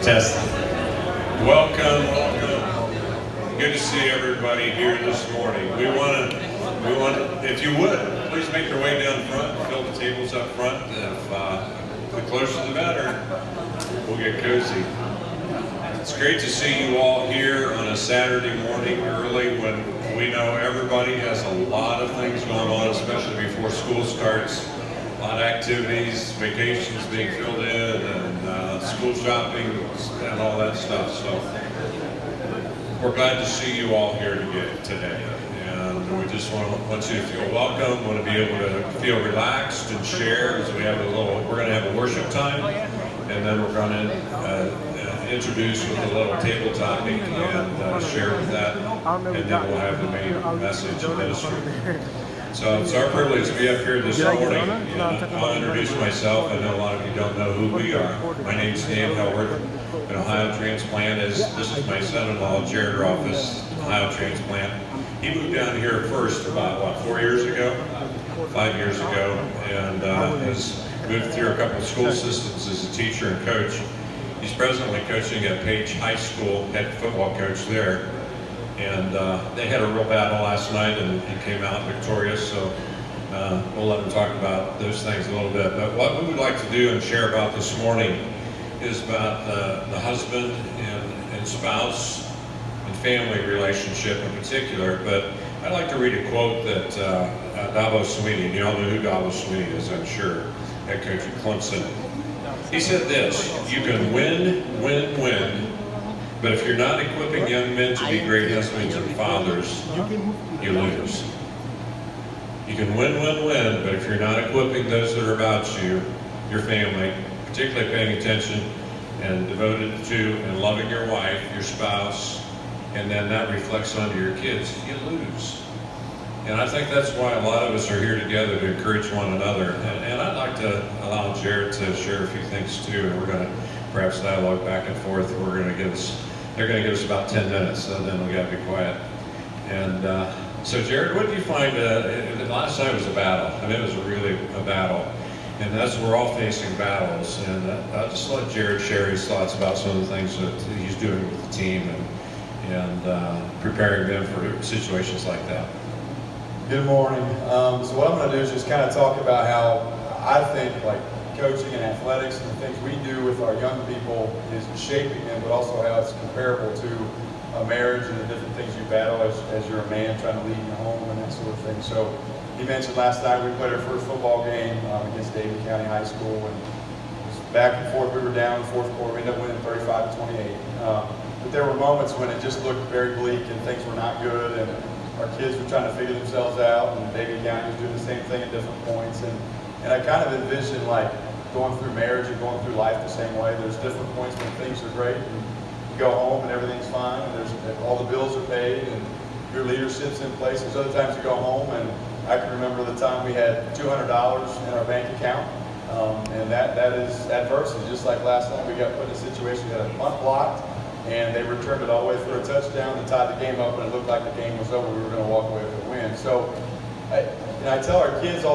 Test. Welcome, welcome. Good to see everybody here this morning. We want to, if you would, please make your way down front, fill the tables up front. If the closer the better, we'll get cozy. It's great to see you all here on a Saturday morning early when we know everybody has a lot of things going on, especially before school starts. A lot of activities, vacations being filled in, and school shopping and all that stuff. So we're glad to see you all here today. And we just want you to feel welcome, want to be able to feel relaxed and share as we have we're going to have a worship time, and then we're going to introduce with a little table topic and share with that, and then we'll have the main message and ministry. So it's our privilege to be up here this morning, and I'll introduce myself. I know a lot of you don't know who we are. My name's Dan Hellworth, an Ohio transplant. This is my son-in-law, Jared Rothfuss, Ohio transplant. He moved down here first about, 4 years ago? 5 years ago, and has moved through a couple of school systems as a teacher and coach. He's presently coaching at Page High School, head football coach there. And they had a real battle last night, and he came out victorious, so we'll let him talk about those things a little bit. But what we would like to do and share about this morning is about the husband and spouse and family relationship in particular. But I'd like to read a quote that Dabo Swinney, and you all know who Dabo Swinney is, I'm sure, head coach at Clemson. He said this: "You can win, but if you're not equipping young men to be great husbands and fathers, you lose. You can win, but if you're not equipping those that are about you, your family, particularly paying attention and devoted to and loving your wife, your spouse, and then that reflects onto your kids, you lose." And I think that's why a lot of us are here together to encourage one another. And I'd like to allow Jared to share a few things too, and we're going to perhaps dialogue back and forth. They're going to give us about 10 minutes, and then we got to be quiet. And so, Jared, what did you find? The last night was a battle. I mean, it was really a battle, and we're all facing battles. And I'll just let Jared share his thoughts about some of the things that he's doing with the team and preparing them for situations like that. Good morning. So what I'm going to do is just kind of talk about how I think like coaching and athletics and the things we do with our young people is shaping them, but also how it's comparable to a marriage and the different things you battle as you're a man trying to lead your home and that sort of thing. So he mentioned last night we played our first football game against David County High School, and it was back and forth. We were down in the fourth quarter. We ended up winning 35-28. But there were moments when it just looked very bleak and things were not good, and our kids were trying to figure themselves out, and David County was doing the same thing at different points. And I kind of envision like going through marriage and going through life the same way. There's different points when things are great and you go home and everything's fine, and all the bills are paid and your leadership's in place. There's other times you go home, and I can remember the time we had $200 in our bank account, and that is adversity. Just like last night, we got put in a situation, we had a punt blocked, and they returned it all the way for a touchdown to tie the game up, and it looked like the game was over. We were going to walk away with a win. So I tell our kids all